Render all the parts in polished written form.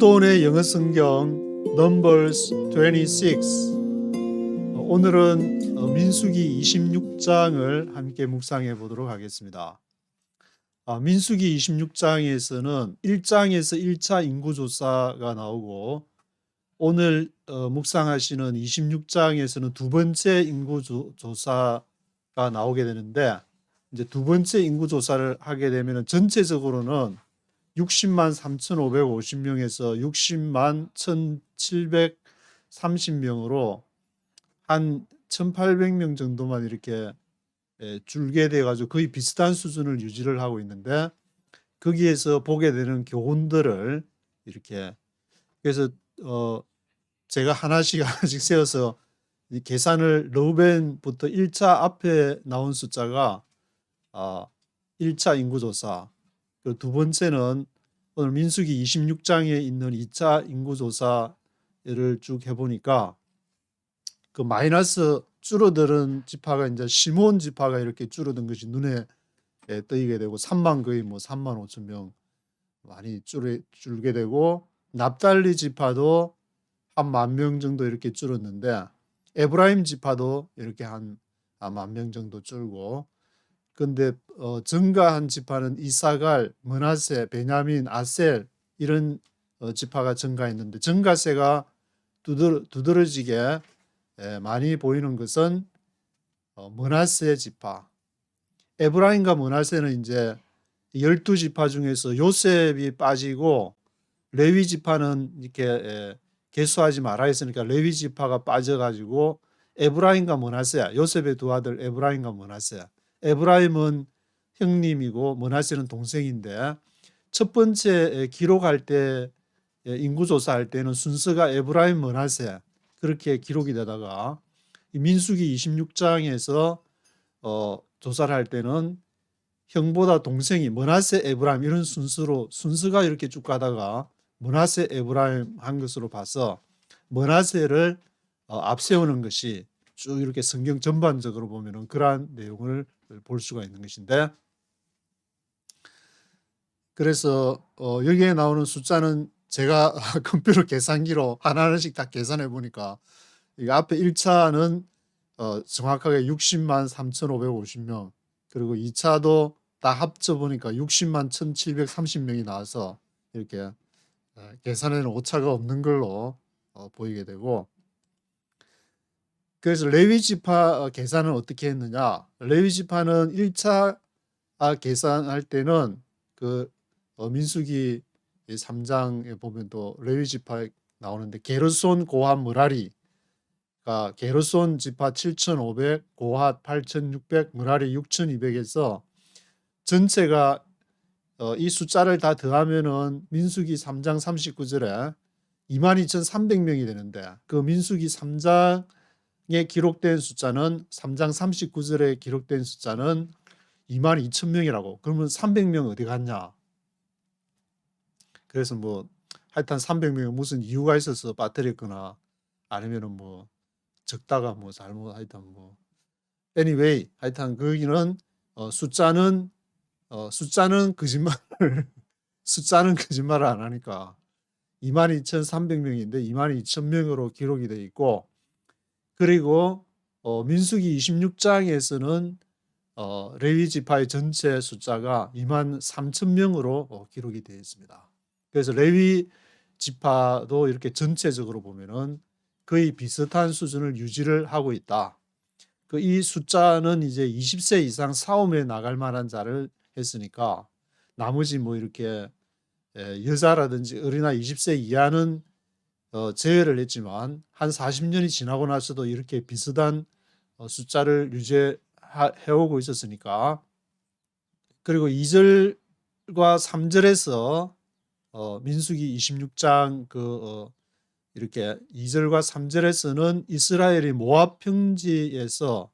스톤의 영어 성경 Numbers 26. 오늘은 민수기 26장을 함께 묵상해 보도록 하겠습니다. 민수기 26장에서는 1장에서 1차 인구조사가 나오고, 오늘 묵상하시는 26장에서는 두 번째 인구조사가 나오게 되는데, 이제 두 번째 인구조사를 하게 되면 전체적으로는 60만 3,550명에서 60만 1,730명으로 한 1,800명 정도만 이렇게 줄게 돼가지고 거의 비슷한 수준을 유지를 하고 있는데, 거기에서 보게 되는 교훈들을 이렇게, 그래서 제가 하나씩 세워서 이 계산을, 러우벤부터 1차 앞에 나온 숫자가 1차 인구조사, 그리고 두 번째는 오늘 민수기 26장에 있는 2차 인구조사를 쭉 해보니까 그 마이너스 줄어드는 지파가 이제 시몬 지파가 이렇게 줄어든 것이 눈에 띄게 되고, 3만 거의 3만 5천 명 많이 줄게 되고, 납달리 지파도 한 10,000명 정도 이렇게 줄었는데, 에브라임 지파도 이렇게 한 10,000명 정도 줄고, 근데 증가한 지파는 이사갈, 므낫세, 베냐민, 아셀 이런 지파가 증가했는데, 증가세가 두드러지게 많이 보이는 것은 므낫세 지파. 에브라임과 므낫세는 이제 12지파 중에서 요셉이 빠지고 레위 지파는 이렇게 개수하지 말아 했으니까 레위 지파가 빠져가지고 에브라임과 므낫세, 요셉의 두 아들 에브라임과 므낫세. 에브라임은 형님이고 므낫세는 동생인데, 첫 번째 기록할 때, 인구조사할 때는 순서가 에브라임, 므낫세 그렇게 기록이 되다가 민수기 26장에서 조사를 할 때는 형보다 동생이 므낫세, 에브라임 이런 순서가 이렇게 쭉 가다가 므낫세, 에브라임 한 것으로 봐서 므낫세를 앞세우는 것이 쭉 이렇게 성경 전반적으로 보면은 그러한 내용을 볼 수가 있는 것인데, 그래서 여기에 나오는 숫자는 제가 컴퓨터 계산기로 하나하나씩 다 계산해 보니까, 이 앞에 1차는 정확하게 60만 3,550명, 그리고 2차도 다 합쳐 보니까 60만 1,730명이 나와서 이렇게 계산에는 오차가 없는 걸로 보이게 되고, 그래서 레위 지파 계산은 어떻게 했느냐? 레위 지파는 1차 계산할 때는 그 민수기 3장에 보면 또 레위 지파 나오는데, 게르손, 고핫, 므라리가 게르손 지파 7,500, 고핫 8,600, 므라리 6,200에서 전체가 이 숫자를 다 더하면은 민수기 3장 39절에 22,300명이 되는데, 그 민수기 3장에 기록된 숫자는 3장 39절에 기록된 숫자는 22,000명이라고. 그러면 300명 어디 갔냐? 그래서 하여튼 300명이 무슨 이유가 있어서 빠뜨렸거나 아니면은 적다가 잘못, 하여튼 anyway, 하여튼 거기는 숫자는 거짓말을 숫자는 거짓말을 안 하니까 22,300명인데 22,000명으로 기록이 되어 있고, 그리고 민수기 26장에서는 레위 지파의 전체 숫자가 23,000명으로 기록이 되어 있습니다. 그래서 레위 지파도 이렇게 전체적으로 보면은 거의 비슷한 수준을 유지를 하고 있다. 이 숫자는 이제 20세 이상 사움에 나갈 만한 자를 했으니까, 나머지 이렇게 여자라든지 어린아이 20세 이하는 제외를 했지만, 한 40년이 지나고 나서도 이렇게 비슷한 숫자를 유지해오고 있었으니까. 그리고 2절과 3절에서 민수기 26장 이렇게 2절과 3절에서는 이스라엘이 모압 평지에서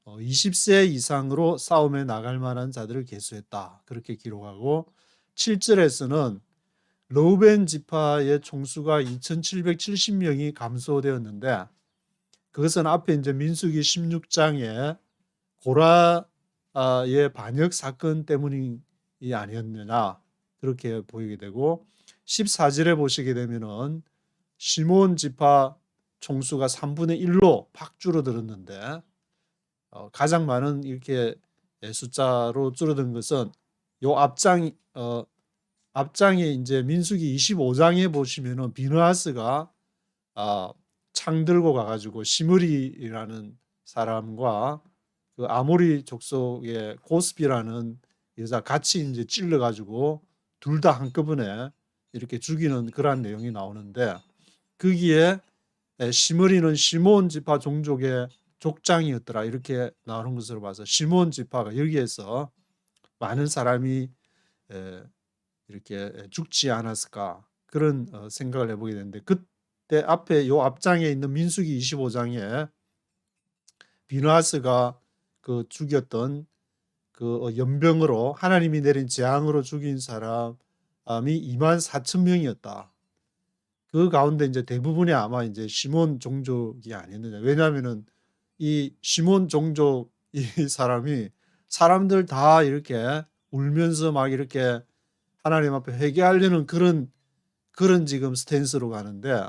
20세 이상으로 싸움에 나갈 만한 자들을 계수했다, 그렇게 기록하고, 7절에서는 러우벤 지파의 총수가 2,770명이 감소되었는데, 그것은 앞에 이제 민수기 16장에 고라의 반역 사건 때문이 아니었느냐, 그렇게 보이게 되고 14절에 보시게 되면은 시몬 지파 총수가 3분의 1로 팍 줄어들었는데 가장 많은 이렇게 숫자로 줄어든 것은 요 앞장에 이제 민수기 25장에 보시면은 비느하스가 창 들고 가가지고 시므리라는 사람과 그 아모리 족속의 고스비라는 여자 같이 이제 찔러가지고 둘 다 한꺼번에 이렇게 죽이는 그러한 내용이 나오는데 거기에 시므리는 시몬 지파 종족의 족장이었더라 이렇게 나오는 것으로 봐서 시몬 지파가 여기에서 많은 사람이 이렇게 죽지 않았을까 그런 생각을 해보게 되는데 그때 앞에 요 앞장에 있는 민수기 25장에 비느하스가 그 죽였던 그 연병으로 하나님이 내린 재앙으로 죽인 사람이 24,000명이었다. 그 가운데 이제 대부분이 아마 이제 시몬 종족이 아니었느냐. 왜냐하면은 이 시몬 종족 이 사람이 사람들 다 이렇게 울면서 막 이렇게 하나님 앞에 회개하려는 그런 지금 스탠스로 가는데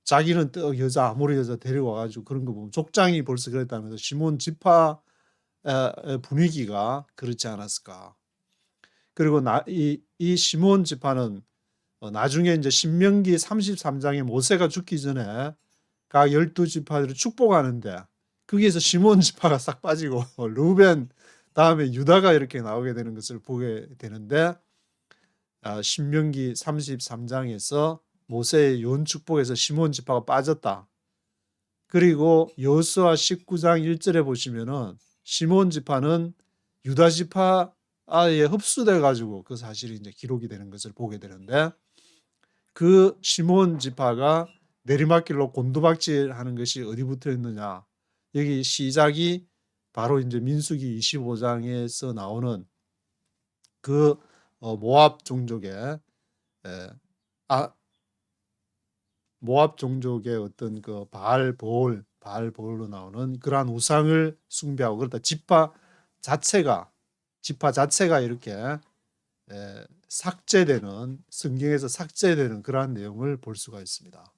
자기는 또 여자 아모리 여자 데리고 와가지고 그런 거 보면 족장이 벌써 그랬다면서 시몬 지파 분위기가 그렇지 않았을까. 그리고 이 시몬 지파는 나중에 이제 신명기 33장에 모세가 죽기 전에 각 12지파들을 축복하는데 거기에서 시몬 지파가 싹 빠지고 루벤 다음에 유다가 이렇게 나오게 되는 것을 보게 되는데 신명기 33장에서 모세의 yon 축복에서 시몬 지파가 빠졌다. 그리고 여호수아 19장 1절에 보시면은 시몬 지파는 유다 지파에 흡수돼 가지고 그 사실이 이제 기록이 되는 것을 보게 되는데 그 시몬 지파가 내리막길로 곤두박질하는 것이 어디부터 했느냐? 여기 시작이 바로 이제 민수기 25장에서 나오는 그 모압 종족의 모압 종족의 어떤 그 바알볼로 나오는 그러한 우상을 숭배하고 그렇다 지파 자체가 이렇게 삭제되는 성경에서 삭제되는 그러한 내용을 볼 수가 있습니다.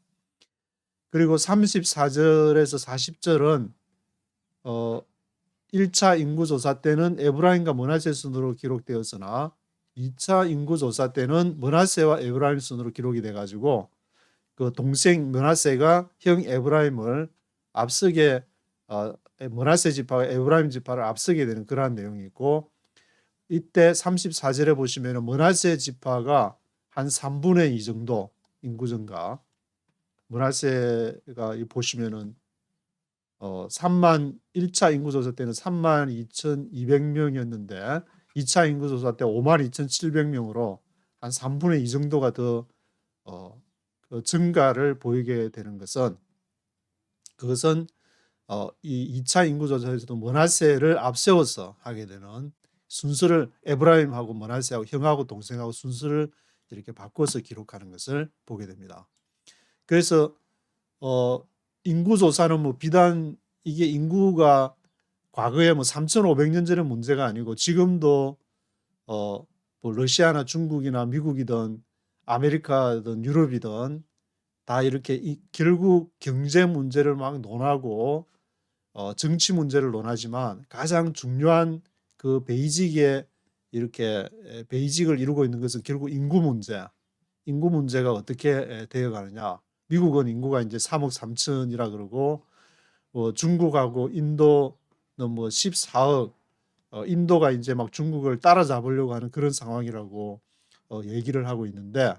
그리고 34절에서 40절은 1차 인구조사 때는 에브라임과 므낫세 순으로 기록되었으나 2차 인구조사 때는 므낫세와 에브라임 순으로 기록이 돼가지고 그 동생 므낫세가 형 에브라임을 앞서게 므낫세 지파가 에브라임 지파를 앞서게 되는 그러한 내용이 있고 이때 34절에 보시면 므낫세 지파가 한 3분의 2 정도 인구 증가. 므낫세가 보시면은 1차 인구조사 때는 32,200명이었는데 2차 인구조사 때 52,700명으로 한 3분의 2 정도가 더 그 증가를 보이게 되는 것은 그것은 이 2차 인구조사에서도 므낫세를 앞세워서 하게 되는 순서를 에브라임하고 므낫세하고 형하고 동생하고 순서를 이렇게 바꿔서 기록하는 것을 보게 됩니다. 그래서 인구조사는 뭐 비단 이게 인구가 과거에 뭐 3,500년 전의 문제가 아니고 지금도 뭐 러시아나 중국이나 미국이든 아메리카든 유럽이든 다 이렇게 결국 경제 문제를 막 논하고 정치 문제를 논하지만 가장 중요한 그 베이직을 이루고 있는 것은 결국 인구 문제가 어떻게 되어 가느냐. 미국은 인구가 이제 3억 3천이라 그러고 중국하고 인도는 뭐 14억 인도가 이제 막 중국을 따라잡으려고 하는 그런 상황이라고 얘기를 하고 있는데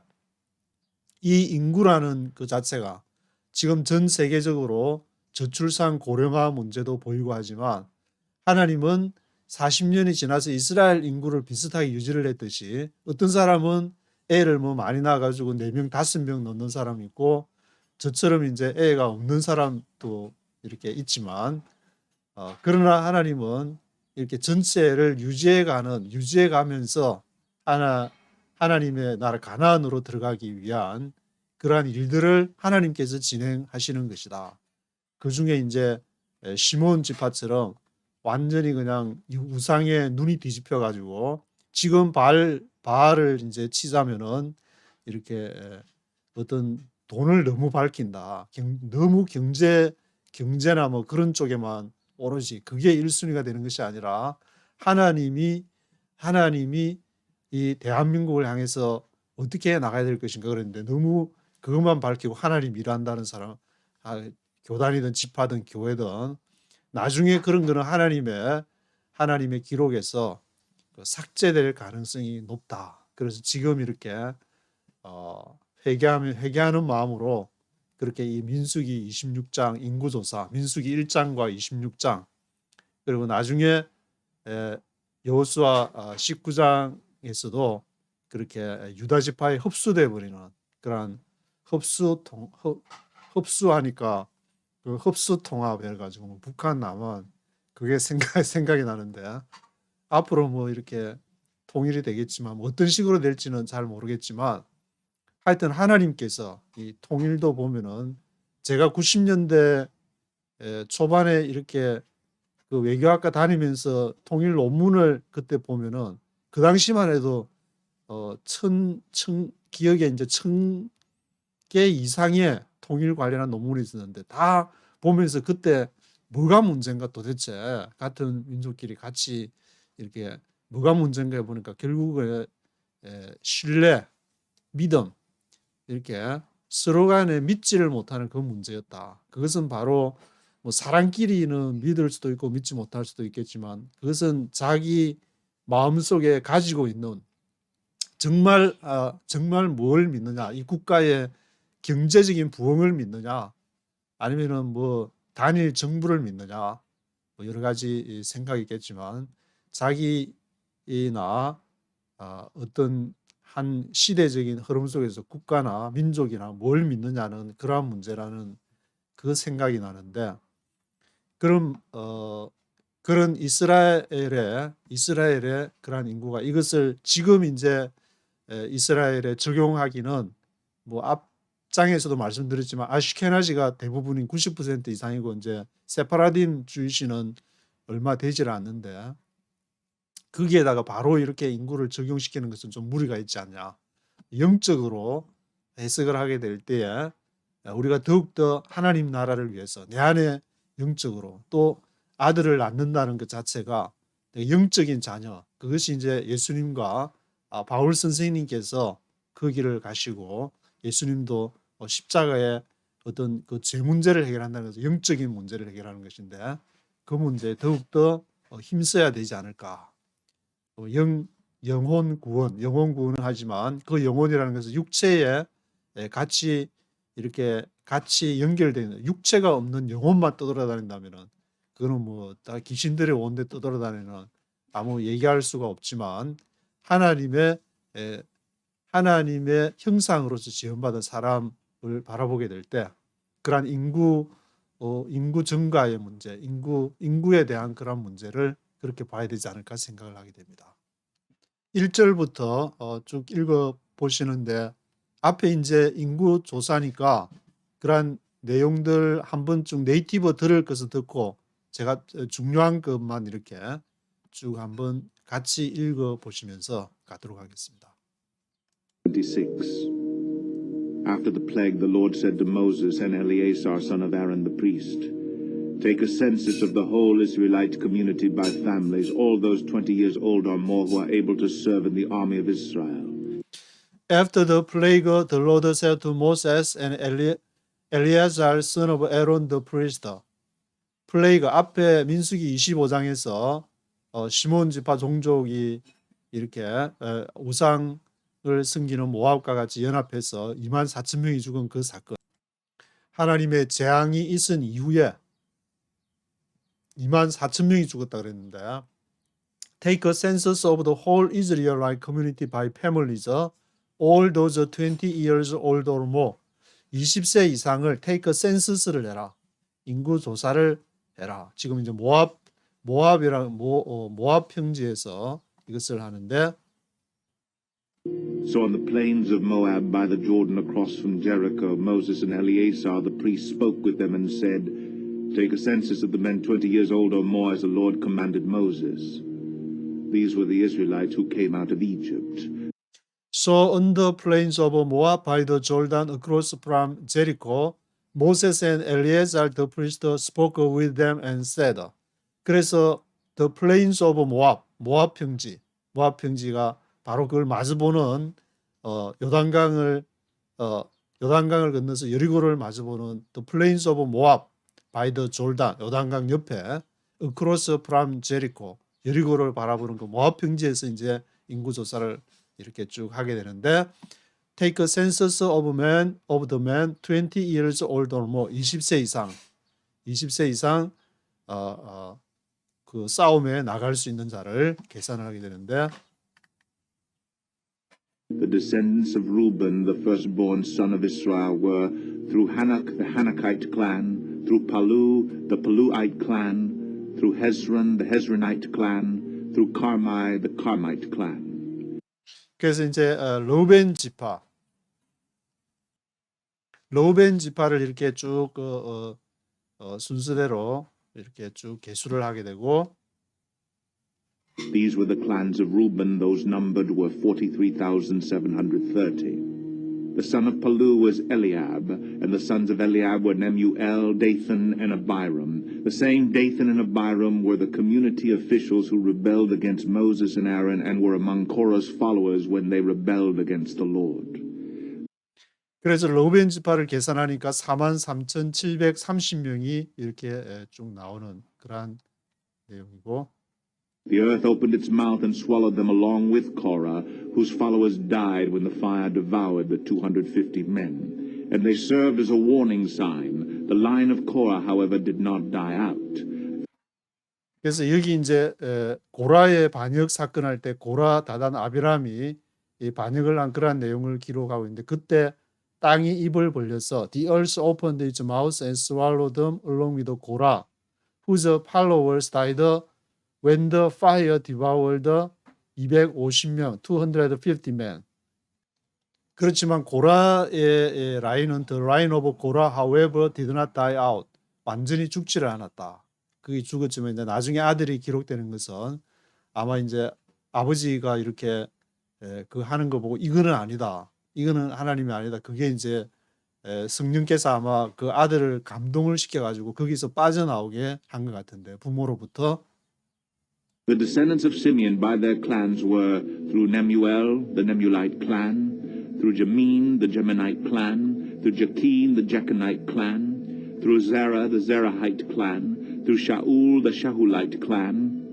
이 인구라는 그 자체가 지금 전 세계적으로 저출산 고령화 문제도 보이고 하지만 하나님은 40년이 지나서 이스라엘 인구를 비슷하게 유지를 했듯이 어떤 사람은 애를 뭐 많이 낳아가지고 4명, 5명 넣는 사람이 있고 저처럼 이제 애가 없는 사람도 이렇게 있지만 그러나 하나님은 이렇게 전체를 유지해 가면서 하나님의 나라 가나안으로 들어가기 위한 그러한 일들을 하나님께서 진행하시는 것이다. 그 중에 이제 시몬 지파처럼 완전히 그냥 우상에 눈이 뒤집혀 가지고 지금 바알 바알을 이제 치자면은 이렇게 어떤 돈을 너무 밝힌다. 너무 경제나 뭐 그런 쪽에만 오로지 그게 1순위가 되는 것이 아니라 하나님이 이 대한민국을 향해서 어떻게 나가야 될 것인가 그랬는데 너무 그것만 밝히고 하나님 일한다는 사람, 교단이든 지파든 교회든 나중에 그런 거는 하나님의 기록에서 삭제될 가능성이 높다. 그래서 지금 이렇게 회개하는 마음으로 그렇게 이 민수기 26장 인구조사, 민수기 1장과 26장 그리고 나중에 여호수아 19장에서도 그렇게 유다 지파에 흡수돼 버리는 그런 흡수하니까 그 흡수 통합해 가지고 북한 남한 그게 생각이 나는데 앞으로 뭐 이렇게 통일이 되겠지만 뭐 어떤 식으로 될지는 잘 모르겠지만 하여튼 하나님께서 이 통일도 보면은 제가 90년대 초반에 이렇게 그 외교학과 다니면서 통일 논문을 그때 보면은 그 당시만 해도 기억에 이제 1000개 이상의 통일 관련한 논문이 있었는데 다 보면서 그때 뭐가 문제인가 도대체 같은 민족끼리 같이 이렇게 뭐가 문제인가 보니까 결국에 신뢰, 믿음 이렇게 서로 간에 믿지를 못하는 그 문제였다. 그것은 바로 뭐 사람끼리는 믿을 수도 있고 믿지 못할 수도 있겠지만 그것은 자기 마음속에 가지고 있는 정말 뭘 믿느냐, 이 국가의 경제적인 부흥을 믿느냐, 아니면은 뭐 단일 정부를 믿느냐, 뭐 여러 가지 생각이 있겠지만 자기나 어떤 한 시대적인 흐름 속에서 국가나 민족이나 뭘 믿느냐는 그러한 문제라는 그 생각이 나는데 그런 이스라엘의 그러한 인구가 이것을 지금 이제 이스라엘에 적용하기는 뭐 앞장에서도 말씀드렸지만 아슈케나지가 대부분인 90% 이상이고 이제 세파라딘 주이시는 얼마 되질 않는데 거기에다가 바로 이렇게 인구를 적용시키는 것은 좀 무리가 있지 않냐. 영적으로 해석을 하게 될 때에 우리가 더욱더 하나님 나라를 위해서 내 안에 영적으로 또 아들을 낳는다는 것 자체가 영적인 자녀 그것이 이제 예수님과 바울 선생님께서 그 길을 가시고 예수님도 십자가의 어떤 그 죄 문제를 해결한다는 것은 영적인 문제를 해결하는 것인데 그 문제에 더욱더 힘써야 되지 않을까. 영혼 구원은 하지만 그 영혼이라는 것은 육체에 같이 이렇게 같이 연결되는 육체가 없는 영혼만 떠돌아다닌다면은 그거는 뭐 다 귀신들의 온데 떠돌아다니는 아무 얘기할 수가 없지만 하나님의 형상으로서 지음받은 사람을 바라보게 될 때 그러한 인구 증가의 문제, 인구에 대한 그런 문제를 그렇게 봐야 되지 않을까 생각을 하게 됩니다. 1절부터 쭉 읽어 보시는데 앞에 이제 인구 조사니까 그러한 내용들 한 번쯤 네이티브 들을 것을 듣고 제가 중요한 것만 이렇게 쭉 한번 같이 읽어 보시면서 가도록 하겠습니다. 26. After the plague, the Lord said to Moses and Eleazar, son of Aaron the priest, take a census of the whole Israelite community by families, all those 20 years old or more who are able to serve in the army of Israel. After the plague, the Lord said to Moses and Eleazar, son of Aaron the priest. 플레이그 앞에 민수기 25장에서 시몬 지파 종족이 이렇게 우상을 섬기는 모압과 같이 연합해서 24,000명이 죽은 그 사건. 하나님의 재앙이 있은 이후에 24,000명이 죽었다 그랬는데 Take a census of the whole Israelite community by families, all those 20 years old or more. 20세 이상을 take a census를 해라. 인구 조사를 해라. 지금 이제 모압 평지에서 이것을 하는데 So on the plains of Moab by the Jordan across from Jericho, Moses and Eleazar the priest spoke with them and said, take a census of the men 20 years old or more as the Lord commanded Moses. These were the Israelites who came out of Egypt. So on the plains of Moab by the Jordan across from Jericho, Moses and Eleazar the priest spoke with them and said. 그래서 the plains of Moab, 모압 평지가 바로 그걸 마주보는 요단강을 건너서 여리고를 마주보는 the plains of Moab by the Jordan, 요단강 옆에 across from Jericho, 여리고를 바라보는 그 모압 평지에서 이제 인구 조사를 이렇게 쭉 하게 되는데 take a census of the man 20 years old or more, 20세 이상 그 싸움에 나갈 수 있는 자를 계산을 하게 되는데 The descendants of Reuben, the firstborn son of Israel, were through Hanok, the Hanokite clan, through Palu, the Paluite clan, through Hezron, the Hezronite clan, through Carmi, the Carmite clan. 그래서 이제 르우벤 지파를 이렇게 쭉 순서대로 이렇게 쭉 계수를 하게 되고 These were the clans of Reuben. Those numbered were 43,730. The son of Palu was Eliab, and the sons of Eliab were Nemuel, Dathan, and Abiram. The same Dathan and Abiram were the community officials who rebelled against Moses and Aaron and were among Korah's followers when they rebelled against the Lord. 그래서 르우벤 지파를 계산하니까 43,730명이 이렇게 쭉 나오는 그러한 내용이고 The earth opened its mouth and swallowed them along with Korah, whose followers died when the fire devoured the 250 men. And they served as a warning sign. The line of Korah, however, did not die out. 그래서 여기 이제 고라의 반역 사건 할 때 고라, 다단, 아비람이 이 반역을 한 그러한 내용을 기록하고 있는데 그때 땅이 입을 벌려서 The earth opened its mouth and swallowed them along with Korah, whose followers died when the fire devoured 250명, 250 men. 그렇지만 고라의 라인은 the line of Korah, however, did not die out. 완전히 죽지를 않았다. 그게 죽었지만 이제 나중에 아들이 기록되는 것은 아마 이제 아버지가 이렇게 그 하는 거 보고 이거는 아니다. 이거는 하나님이 아니다. 그게 이제 성령께서 아마 그 아들을 감동을 시켜가지고 거기서 빠져나오게 한 것 같은데 부모로부터 The descendants of Simeon by their clans were through Nemuel, the Nemulite clan, through Jamin, the Jeminite clan, through Jakin, the Jachinite clan, through Zerah, the Zerahite clan, through Shaul, the Shahulite clan.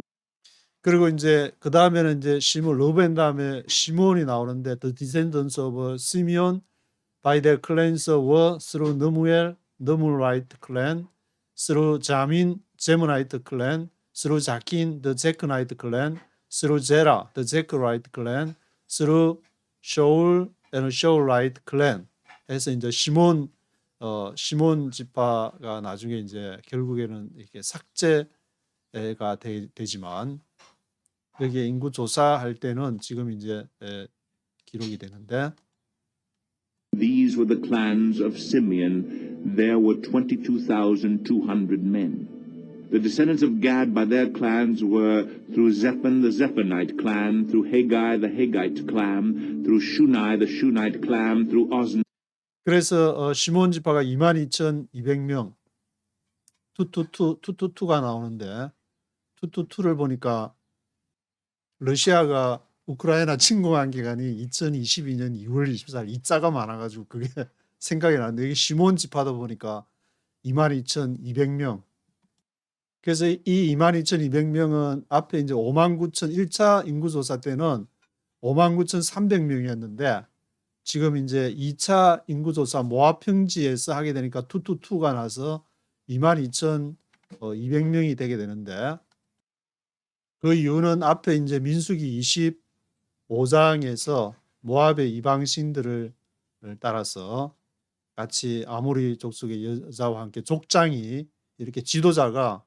그리고 이제 그 다음에는 이제 르우벤 다음에 시몬이 나오는데 the descendants of Simeon by their clans were through Nemuel, Nemulite clan, through Jamin, Jeminite clan, through Jakin, the Jachinite clan, through Zerah, the Zechariah clan, through Shaul and Shaulite clan. 해서 이제 시몬 지파가 나중에 이제 결국에는 이렇게 삭제가 되지만 여기에 인구 조사할 때는 지금 이제 기록이 되는데 These were the clans of Simeon. There were 22,200 men. The descendants of Gad by their clans were through Zephon, the Zephonite clan, through Haggai, the Haggite clan, through Shunai, the Shunite clan, through Ozni. 그래서 시몬 지파가 22,200명 투투투가 나오는데 투투투를 보니까 러시아가 우크라이나 침공한 기간이 2022년 2월 24일 이자가 많아가지고 그게 생각이 나는데 여기 시몬 지파도 보니까 22,200명. 그래서 이 22,200명은 앞에 이제 59,000 1차 인구조사 때는 59,300명이었는데 지금 이제 2차 인구조사 모압 평지에서 하게 되니까 투투투가 나서 22,200명이 되게 되는데 그 이유는 앞에 이제 민수기 25장에서 모압의 이방신들을 따라서 같이 아모리 족속의 여자와 함께 족장이 이렇게 지도자가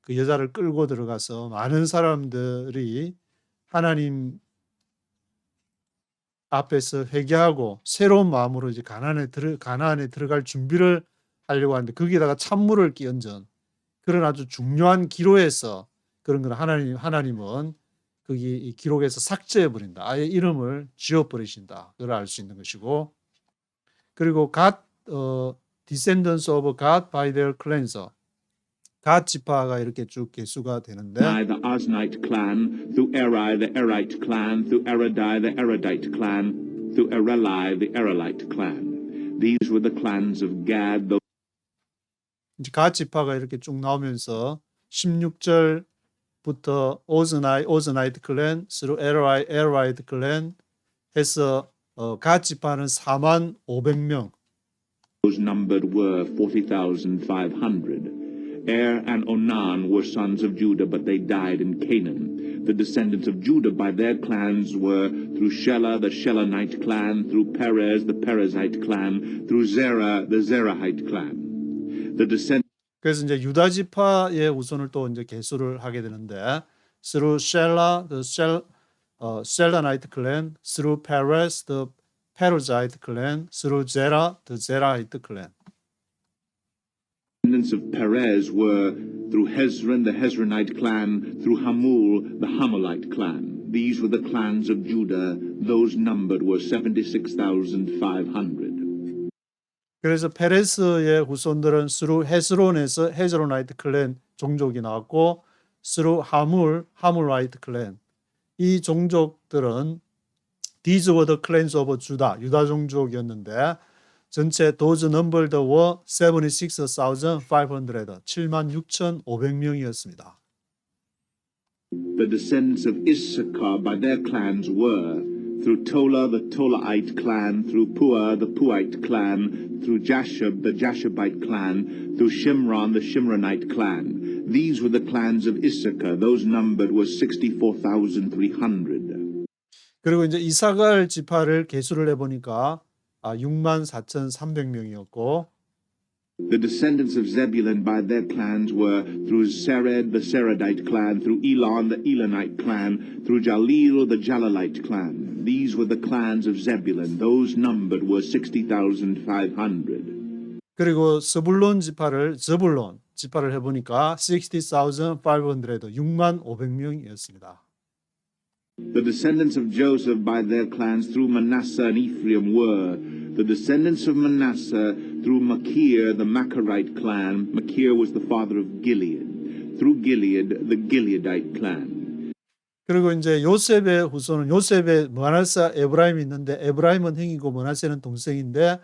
그 여자를 끌고 들어가서 많은 사람들이 하나님 앞에서 회개하고 새로운 마음으로 이제 가나안에 들어갈 준비를 하려고 하는데 거기에다가 찬물을 끼얹은 그런 아주 중요한 기로에서 그런 걸 하나님은 거기 이 기록에서 삭제해 버린다. 아예 이름을 지워 버리신다. 그걸 알 수 있는 것이고, 그리고 God descendants of God by their cleanser. 갓 지파가 이렇게 쭉 계수가 되는데, the Osnite clan, through Eri the Erite clan, through Eridai the Eridite clan, through Ereli the Erelite clan. These were the clans of Gad, the 이제 갓 지파가 이렇게 쭉 나오면서 16절부터 오즈나이트 클랜, 스루 에라이트 클랜 해서 갓 지파는 45,500명. those numbered were 40,500. Er and Onan were sons of Judah, but they died in Canaan. The descendants of Judah by their clans were through Shelah, the Shelahite clan, through Perez, the Perezite clan, through Zerah, the Zerahite clan. The descendants 그래서 이제 유다 지파의 후손을 또 이제 계수를 하게 되는데, through Shelah, the Shelahite clan, through Perez, the Perezite clan, through Zerah, the Zerahite clan. of Perez were through Hezron, the Hezronite clan, through Hamul, the Hamulite clan. These were the clans of Judah. Those numbered were 76,500. 그래서 페레스의 후손들은 스루 헤스론에서 헤즈로나이트 클랜 종족이 나왔고, 스루 하물라이트 클랜. 이 종족들은 These were the clans of Judah, 유다 종족이었는데, 전체 those numbered were 76,500, 76,500명이었습니다. The descendants of Issachar by their clans were through Tola, the Tolaite clan, through Puah, the Puite clan, through Jashub, the Jashabite clan, through Shimron, the Shimronite clan. These were the clans of Issachar. Those numbered were 64,300. 그리고 이제 이사갈 지파를 계수를 해보니까 64,300명이었고, The descendants of Zebulun by their clans were through Sered, the Seredite clan, through Elon, the Elonite clan, through Jalil, the Jalalite clan. These were the clans of Zebulun. Those numbered were 60,500. 그리고 스불론 지파를 해보니까 60,500, 65,500명이었습니다. The descendants of Joseph by their clans through Manasseh and Ephraim were the descendants of Manasseh through Machir, the Machirite clan. Machir was the father of Gilead. Through Gilead, the Gileadite clan. 그리고 이제 요셉의 후손은 요셉의 머나세, 에브라임이 있는데, 에브라임은 형이고 머나세는 동생인데,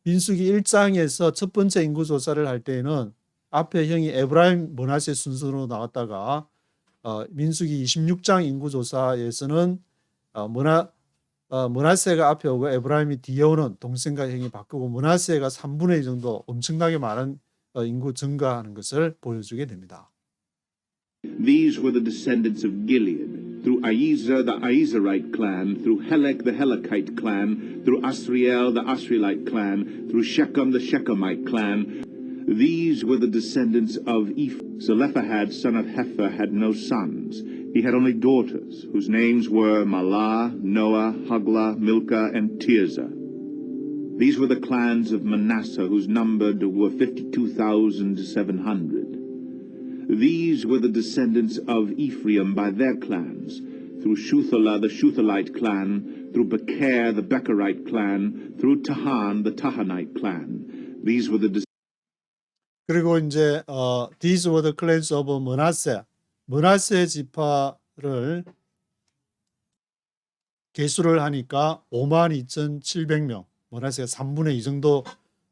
민수기 1장에서 첫 번째 인구 조사를 할 때에는 앞에 형이 에브라임, 머나세 순서로 나왔다가 민수기 26장 인구 조사에서는 머나세가 앞에 오고 에브라임이 뒤에 오는 동생과 형이 바꾸고, 머나세가 3분의 2 정도 엄청나게 많은 인구 증가하는 것을 보여주게 됩니다. These were the descendants of Gilead, through Aiezer, the Aizerite clan, through Helek, the Helekite clan, through Asriel, the Asrielite clan, through Shechem, the Shechemite clan. These were the descendants of Ephraim. Zelophehad, son of Hepher, had no sons. He had only daughters, whose names were Mahlah, Noah, Hoglah, Milcah, and Tirzah. These were the clans of Manasseh, whose numbered were 52,700. These were the descendants of Ephraim by their clans, through Shuthelah, the Shuthelite clan, through Becher, the Becherite clan, through Tahan, the Tahanite clan. These were the 그리고 이제 These were the clans of 머나세 지파를 계수를 하니까 52,700명, 머나세가 3분의 2 정도,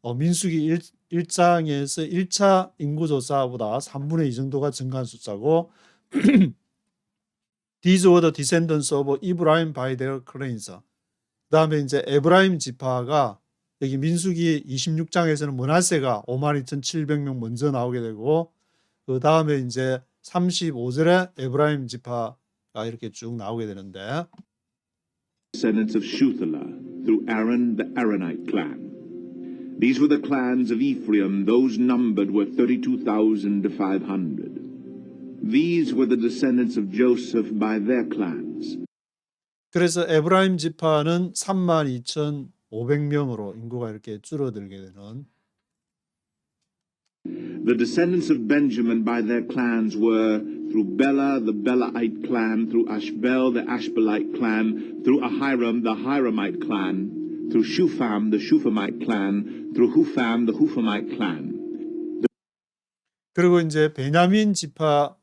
민수기 1장에서 1차 인구조사보다 3분의 2 정도가 증가한 숫자고, These were the descendants of Ephraim by their clans. 그 다음에 이제 에브라임 지파가 여기 민수기 26장에서는 머나세가 52,700명 먼저 나오게 되고, 그 다음에 이제 35절에 에브라임 지파가 이렇게 쭉 나오게 되는데, descendants of Shuthelah, through Aaron, the Aaronite clan. These were the clans of Ephraim. Those numbered were 32,500. These were the descendants of Joseph by their clans. 그래서 에브라임 지파는 32,500명으로 인구가 이렇게 줄어들게 되는, The descendants of Benjamin by their clans were through Bela, the Belaite clan, through Ashbel, the Ashbelite clan, through Ahiram, the Hiramite clan, through Shupham, the Shuphamite clan, through Hupham, the Huphamite clan. 그리고 이제 베냐민 지파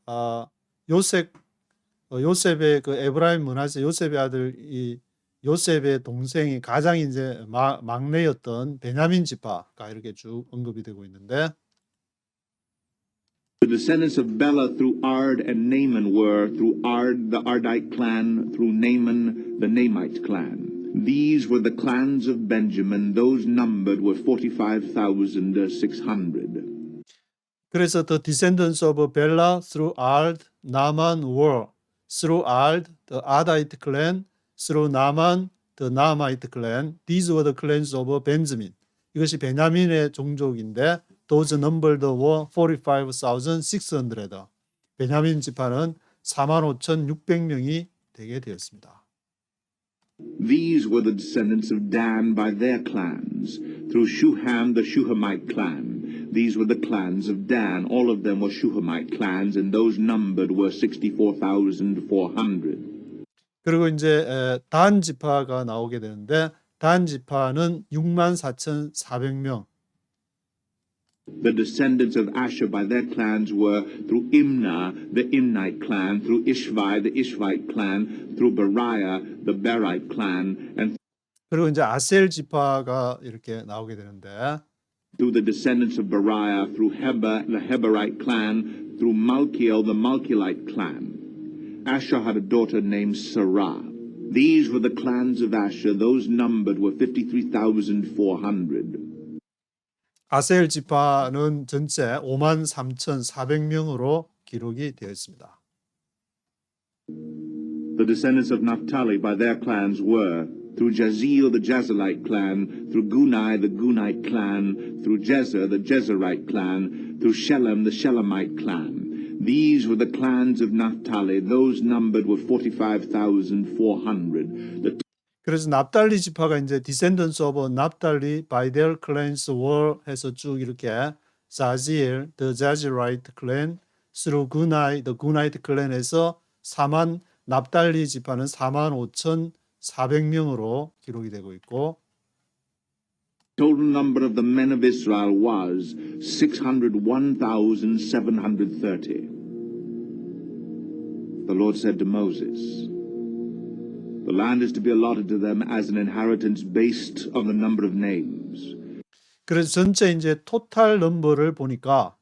요셉의 그 에브라임 문하세 요셉의 아들 이 요셉의 동생이 가장 이제 막내였던 베냐민 지파가 이렇게 쭉 언급이 되고 있는데 The descendants of Bela through Ard and Naaman were through Ard, the Ardite clan, through Naaman, the Naamite clan. These were the clans of Benjamin. Those numbered were 45,600. 그래서 the descendants of Bela through Ard, Naaman were through Ard, the Ardite clan, through Naaman, the Naamite clan. These were the clans of Benjamin. 이것이 베냐민의 종족인데 those numbered were 45,600. 베냐민 지파는 45,600명이 되게 되었습니다. These were the descendants of Dan by their clans, through Shuham, the Shuhamite clan. These were the clans of Dan. All of them were Shuhamite clans, and those numbered were 64,400. 그리고 이제 단 지파가 나오게 되는데 단 지파는 64,400명. The descendants of Asher by their clans were through Imnah, the Imnite clan, through Ishvi, the Ishvite clan, through Beriah, the Berite clan, and 그리고 이제 아셀 지파가 이렇게 나오게 되는데 through the descendants of Beriah, through Heber, the Heberite clan, through Malkiel, the Malkielite clan. Asher had a daughter named Sarah. These were the clans of Asher. Those numbered were 53,400. 아셀 지파는 전체 53,400명으로 기록이 되어 있습니다. The descendants of Naphtali by their clans were through Jaziel, the Jazerite clan, through Gunai, the Gunite clan, through Jezer, the Jezerite clan, through Shelem, the Shelemite clan. These were the clans of Naphtali. Those numbered were 45,400. 그래서 납달리 지파가 이제 descendants of Naphtali by their clans were 해서 쭉 이렇게 자지엘, the Jazerite clan, through Gunai, the Gunite clan에서 납달리 지파는 45,400명으로 기록이 되고 있고 Total number of the men of Israel was 601,730. The Lord said to Moses, the land is to be allotted to them as an inheritance based on the number of names. 그래서 전체 이제 토탈 넘버를 보니까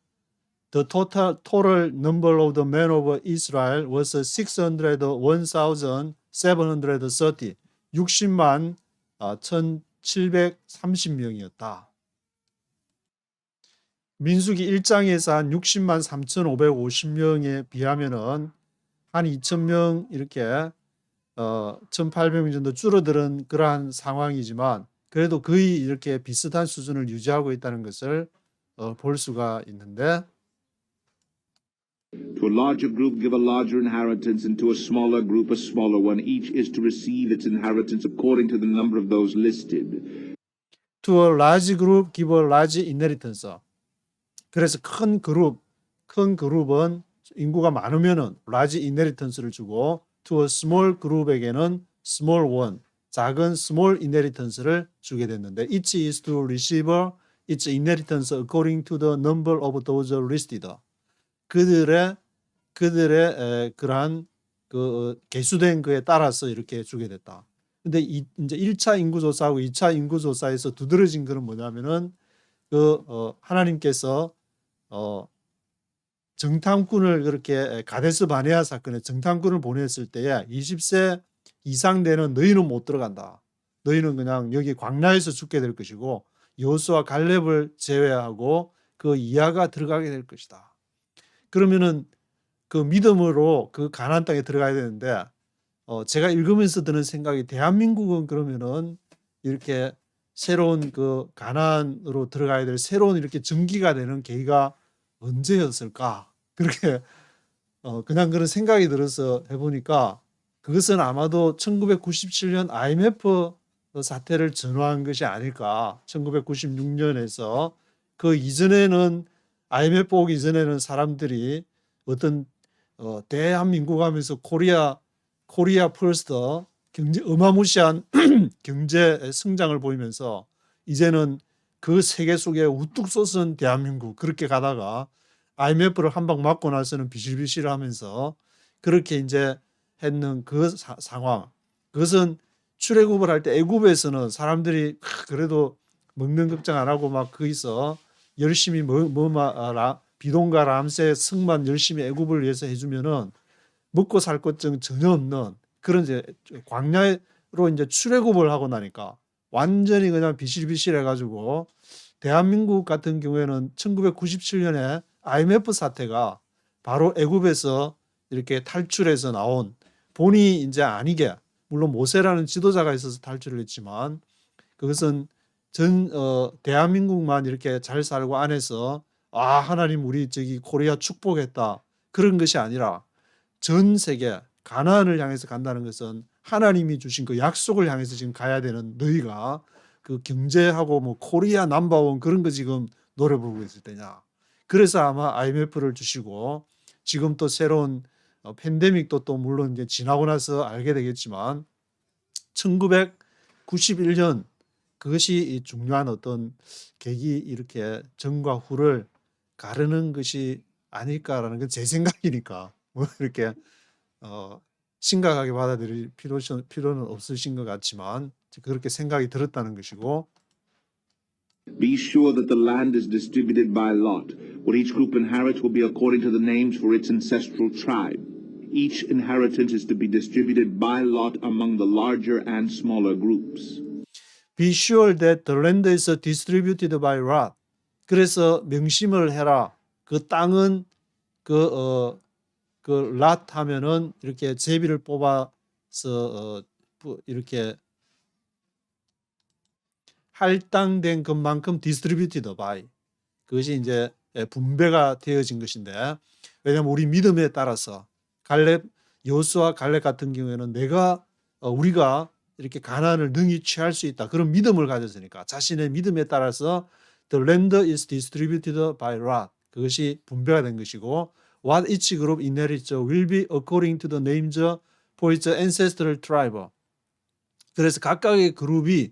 the total number of the men of Israel was 601,730. 60만 1,730명이었다. 민수기 1장에서 한 60만 3,550명에 비하면은 한 2,000명 이렇게 1,800명 정도 줄어드는 그러한 상황이지만 그래도 거의 이렇게 비슷한 수준을 유지하고 있다는 것을 볼 수가 있는데 To a larger group give a larger inheritance, and to a smaller group a smaller one. Each is to receive its inheritance according to the number of those listed. To a large group give a large inheritance. 그래서 큰 그룹은 인구가 많으면은 large inheritance를 주고 to a small group에게는 small one, 작은 small inheritance를 주게 됐는데 each is to receive its inheritance according to the number of those listed. 그들의 그러한 그 계수된 그에 따라서 이렇게 주게 됐다. 근데 이제 1차 인구조사하고 2차 인구조사에서 두드러진 것은 뭐냐면은 하나님께서 정탐꾼을 그렇게 가데스 바네아 사건에 정탐꾼을 보냈을 때에 20세 이상 되는 너희는 못 들어간다. 너희는 그냥 여기 광야에서 죽게 될 것이고 여호수아 갈렙을 제외하고 그 이하가 들어가게 될 것이다. 그러면은 그 믿음으로 그 가나안 땅에 들어가야 되는데 제가 읽으면서 드는 생각이 대한민국은 그러면은 이렇게 새로운 그 가나안으로 들어가야 될 새로운 이렇게 전기가 되는 계기가 언제였을까? 그렇게 그냥 그런 생각이 들어서 해보니까 그것은 아마도 1997년 IMF 사태를 전후한 것이 아닐까. 1996년에서 그 이전에는 IMF 오기 전에는 사람들이 어떤 대한민국 하면서 코리아 퍼스트 경제 어마무시한 경제 성장을 보이면서 이제는 그 세계 속에 우뚝 솟은 대한민국 그렇게 가다가 IMF를 한 방 맞고 나서는 비실비실하면서 그렇게 이제 했는 그 상황. 그것은 출애굽을 할 때 애굽에서는 사람들이 그래도 먹는 걱정 안 하고 막 거기서 열심히 비동과 람세 승만 열심히 애굽을 위해서 해주면은 먹고 살 것 전혀 없는 그런 이제 광야로 이제 출애굽을 하고 나니까 완전히 그냥 비실비실해 가지고 대한민국 같은 경우에는 1997년에 IMF 사태가 바로 애굽에서 이렇게 탈출해서 나온 본의 이제 아니게 물론 모세라는 지도자가 있어서 탈출을 했지만 그것은 대한민국만 이렇게 잘 살고 안에서 하나님 우리 저기 코리아 축복했다 그런 것이 아니라 전 세계 가나안을 향해서 간다는 것은 하나님이 주신 그 약속을 향해서 지금 가야 되는 너희가 그 경제하고 뭐 코리아 넘버원 그런 거 지금 노래 부르고 있을 때냐. 그래서 아마 IMF를 주시고 지금 또 새로운 팬데믹도 또 물론 이제 지나고 나서 알게 되겠지만 1991년 그것이 중요한 어떤 계기 이렇게 전과 후를 가르는 것이 아닐까라는 건 제 생각이니까 뭐 이렇게 심각하게 받아들일 필요는 없으신 것 같지만 그렇게 생각이 들었다는 것이고 Be sure that the land is distributed by lot. What each group inherits will be according to the names for its ancestral tribe. Each inheritance is to be distributed by lot among the larger and smaller groups. Be sure that the land is distributed by lot. 그래서 명심을 해라. 그 땅은 그 lot 하면은 이렇게 제비를 뽑아서 이렇게 할당된 것만큼 distributed by 그것이 이제 분배가 되어진 것인데 왜냐하면 우리 믿음에 따라서 여호수아 갈렙 같은 경우에는 우리가 이렇게 가나안을 능히 취할 수 있다 그런 믿음을 가졌으니까 자신의 믿음에 따라서 the land is distributed by lot 그것이 분배가 된 것이고 what each group inherits will be according to the names for its ancestral tribe. 그래서 각각의 그룹이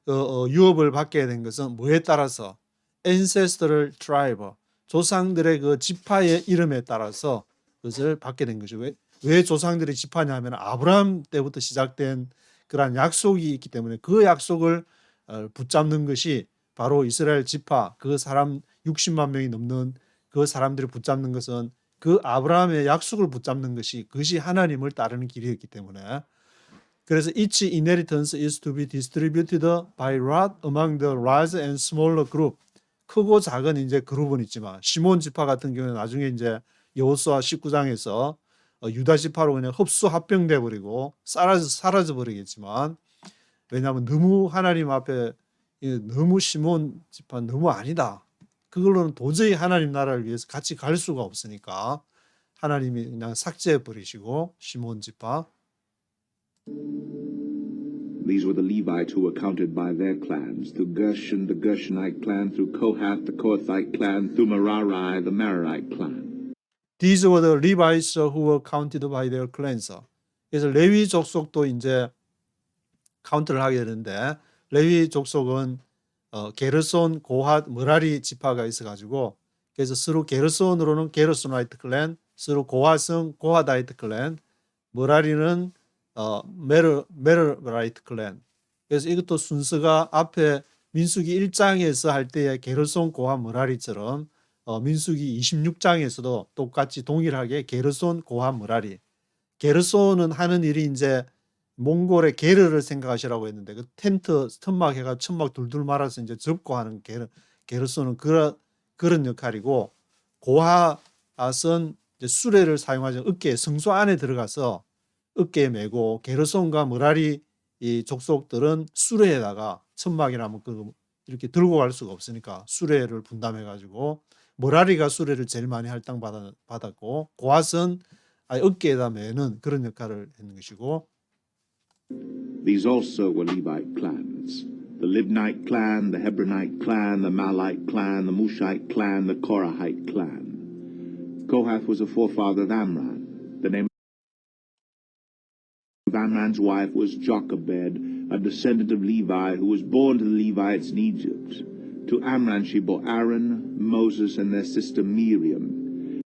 유업을 받게 된 것은 뭐에 따라서 ancestral tribe 조상들의 그 지파의 이름에 따라서 그것을 받게 된 것이고 왜 조상들의 지파냐 하면 아브라함 때부터 시작된 그러한 약속이 있기 때문에 그 약속을 붙잡는 것이 바로 이스라엘 지파 그 사람 60만 명이 넘는 그 사람들을 붙잡는 것은 그 아브라함의 약속을 붙잡는 것이 그것이 하나님을 따르는 길이었기 때문에 그래서 each inheritance is to be distributed by lot among the large and smaller group. 크고 작은 이제 그룹은 있지만 시몬 지파 같은 경우는 나중에 이제 여호수아 19장에서 유다 지파로 그냥 흡수 합병돼 버리고 사라져 버리겠지만 왜냐하면 너무 하나님 앞에 너무 시몬 지파 너무 아니다. 그걸로는 도저히 하나님 나라를 위해서 같이 갈 수가 없으니까 하나님이 그냥 삭제해 버리시고 시몬 지파 These were the Levites who were counted by their clans, through Gershon, the Gershonite clan, through Kohath, the Kohathite clan, through Merari, the Merarite clan. These were the Levites who were counted by their clans. 그래서 레위 족속도 이제 카운트를 하게 되는데 레위 족속은 게르손, 고핫, 머라리 지파가 있어가지고 그래서 서로 게르손으로는 게르손라이트 클랜, 서로 고핫은 고하다이트 클랜, 머라리는 메르라이트 클랜. 그래서 이것도 순서가 앞에 민수기 1장에서 할 때의 게르손, 고핫, 머라리처럼 민수기 26장에서도 똑같이 동일하게 게르손, 고핫, 머라리. 게르손은 하는 일이 이제 몽골의 게르를 생각하시라고 했는데 그 텐트 천막 해가 천막 둘둘 말아서 이제 접고 하는 게르손은 그런 역할이고 고핫은 이제 수레를 사용하죠. 어깨 성소 안에 들어가서 어깨에 메고 게르손과 머라리 이 족속들은 수레에다가 천막이나 뭐 이렇게 들고 갈 수가 없으니까 수레를 분담해 가지고 머라리가 수레를 제일 많이 할당받았고 고핫은 어깨에다 매는 그런 역할을 했는 것이고 These also were Levite clans. the Libnite clan, the Hebronite clan, the Malite clan, the Mushite clan, the Korahite clan. Kohath was a forefather of Amram. The name of Amram's wife was Jochebed, a descendant of Levi, who was born to the Levites in Egypt. To Amram she bore Aaron, Moses, and their sister Miriam.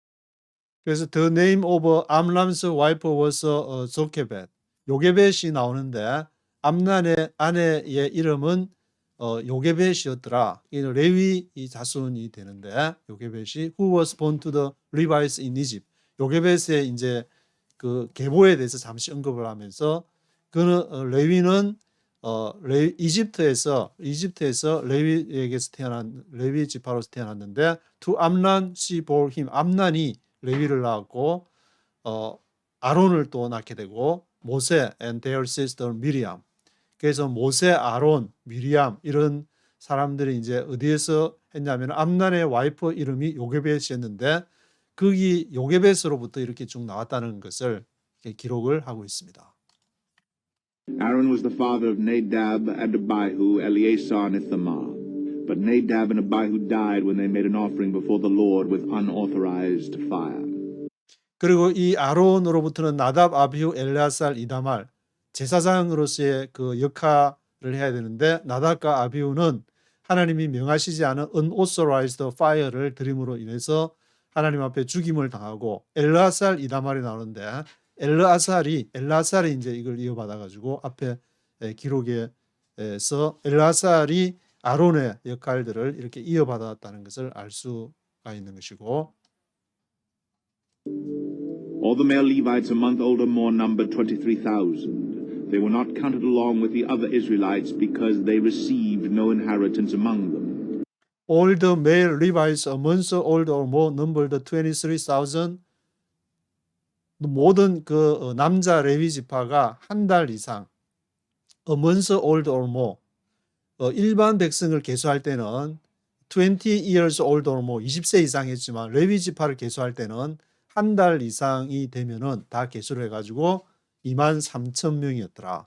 그래서 the name of Amram's wife was Jochebed. 요게벳이 나오는데 암란의 아내의 이름은 요게벳이었더라. 이 레위 이 자손이 되는데 요게벳이 who was born to the Levites in Egypt. 요게벳의 이제 그 계보에 대해서 잠시 언급을 하면서 그는 레위는 이집트에서 레위에게서 태어난 레위 지파로서 태어났는데 to 암란 she bore him. 암란이 레위를 낳았고 아론을 또 낳게 되고 모세 and their sister Miriam. 그래서 모세, 아론, 미리암 이런 사람들이 이제 어디에서 했냐면 암란의 와이프 이름이 요게벳이었는데 거기 요게벳으로부터 이렇게 쭉 나왔다는 것을 기록을 하고 있습니다. Aaron was the father of Nadab and Abihu, Eleazar and Ithamar. But Nadab and Abihu died when they made an offering before the Lord with unauthorized fire. 그리고 이 아론으로부터는 나답, 아비후, 엘레아살, 이다말 제사장으로서의 그 역할을 해야 되는데 나답과 아비후는 하나님이 명하시지 않은 unauthorized fire를 드림으로 인해서 하나님 앞에 죽임을 당하고 엘레아살, 이다말이 나오는데 엘레아살이 이제 이걸 이어받아 가지고 앞에 기록에서 엘레아살이 아론의 역할들을 이렇게 이어받았다는 것을 알 수가 있는 것이고 All the male Levites a month old or more numbered 23,000. They were not counted along with the other Israelites because they received no inheritance among them. All the male Levites a month old or more numbered 23,000. 모든 그 남자 레위 지파가 한 달 이상 a month old or more 일반 백성을 계수할 때는 20 years old or more 20세 이상 했지만 레위 지파를 계수할 때는 한 달 이상이 되면은 다 계수를 해가지고 23,000명이었더라.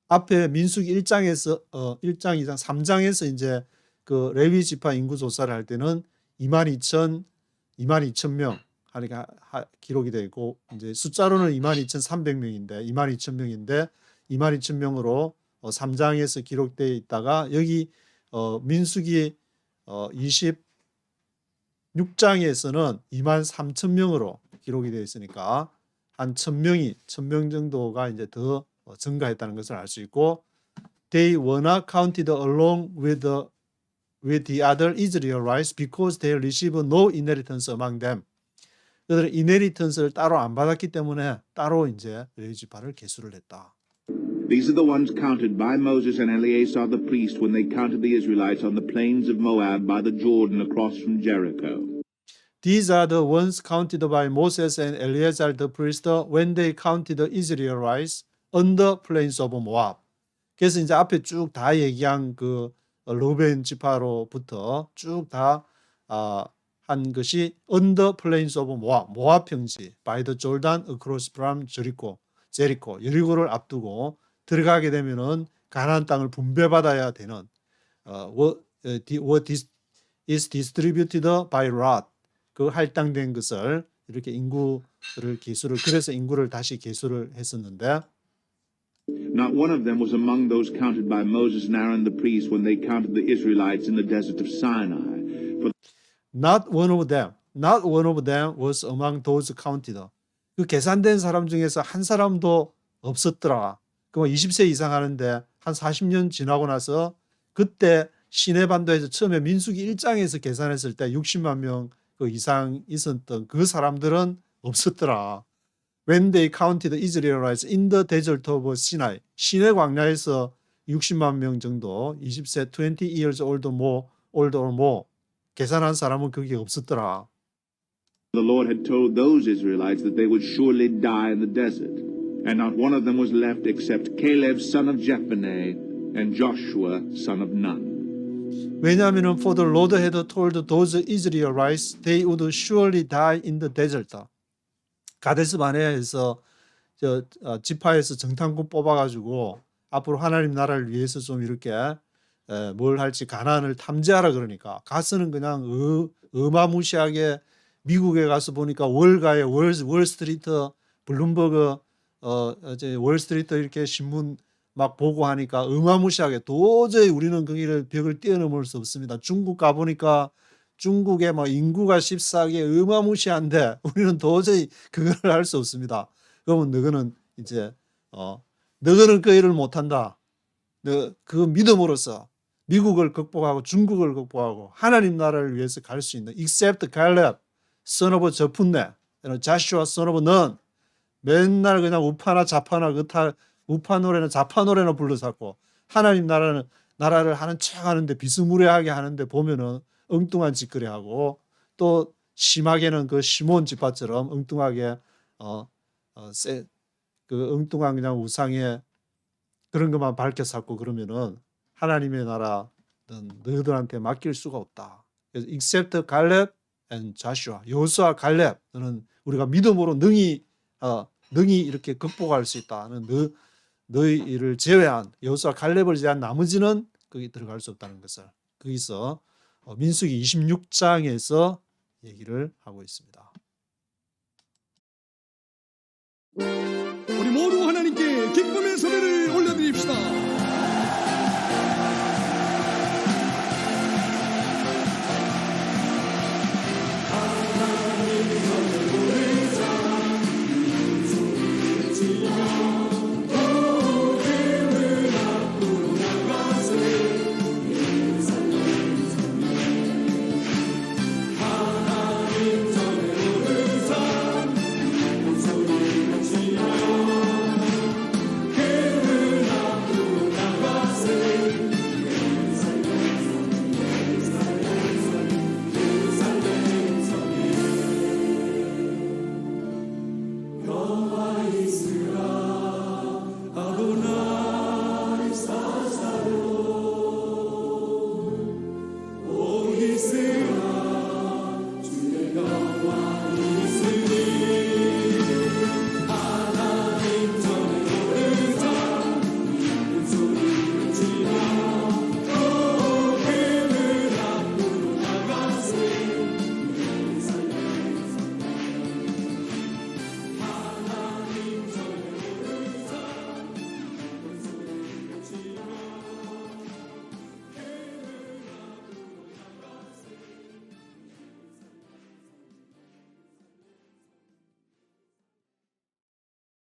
앞에 민수기 1장에서 1장, 2장, 3장에서 이제 그 레위 지파 인구 조사를 할 때는 22,000명 하니까 기록이 되어 있고 이제 숫자로는 22,300명인데 22,000명인데 22,000명으로 3장에서 기록되어 있다가 여기 민수기 26장에서는 23,000명으로 기록이 되어 있으니까 한 1,000명 정도가 이제 더 증가했다는 것을 알 수 있고 they were not counted along with the other Israelites because they received no inheritance among them. 그들은 인헤리턴스를 따로 안 받았기 때문에 따로 이제 레위 지파를 계수를 했다. These are the ones counted by Moses and Eleazar the priest when they counted the Israelites on the plains of Moab by the Jordan across from Jericho. These are the ones counted by Moses and Eleazar the priest when they counted the Israelites on the plains of Moab. 그래서 이제 앞에 쭉 다 얘기한 그 루벤 지파로부터 쭉 다 한 것이 on the plains of Moab, 모압 평지, by the Jordan across from Jericho, 여리고를 앞두고 들어가게 되면은 가나안 땅을 분배받아야 되는 what is distributed by lot. 그 할당된 것을 이렇게 인구를 계수를 그래서 인구를 다시 계수를 했었는데 Not one of them was among those counted by Moses and Aaron the priest when they counted the Israelites in the desert of Sinai. For not one of them was among those counted. 그 계산된 사람 중에서 한 사람도 없었더라. 그럼 20세 이상 하는데 한 40년 지나고 나서 그때 시내반도에서 처음에 민수기 1장에서 계산했을 때 60만 명 그 이상 있었던 그 사람들은 없었더라. When they counted Israelites in the desert of Sinai, 시내 광야에서 60만 명 정도 20세 20 years old or more 계산한 사람은 거기 없었더라. the Lord had told those Israelites that they would surely die in the desert, and not one of them was left except Caleb son of Jephunneh and Joshua son of Nun. 왜냐하면 for the Lord had told those Israelites they would surely die in the desert. 가데스 바네아에서 지파에서 정탐꾼 뽑아가지고 앞으로 하나님 나라를 위해서 좀 이렇게 뭘 할지 가나안을 탐지하라 그러니까 가서는 그냥 어마무시하게 미국에 가서 보니까 월가에 월스트리트 블룸버그 이제 월스트리트 이렇게 신문 막 보고 하니까 어마무시하게 도저히 우리는 거기를 벽을 뛰어넘을 수 없습니다. 중국 가 보니까 중국의 뭐 인구가 14개 어마무시한데 우리는 도저히 그걸 할 수 없습니다. 그러면 너희는 이제 너희는 그 일을 못한다. 그 믿음으로써 미국을 극복하고 중국을 극복하고 하나님 나라를 위해서 갈 수 있는 except Caleb, son of 저푼네, Joshua, son of Nun 맨날 그냥 우파나 자파나 우파 노래나 자파 노래나 불러잡고 하나님 나라를 하는 척 하는데 비스무리하게 하는데 보면은 엉뚱한 짓거리 하고 또 심하게는 그 시몬 집파처럼 엉뚱하게 그 엉뚱한 그냥 우상에 그런 것만 밝혀 쌓고 그러면은 하나님의 나라는 너희들한테 맡길 수가 없다. 그래서 except Caleb and Joshua, 여호수아 갈렙은 우리가 믿음으로 능히 이렇게 극복할 수 있다는 너희를 제외한 여호수아 갈렙을 제외한 나머지는 거기 들어갈 수 없다는 것을 거기서 민수기 26장에서 얘기를 하고 있습니다.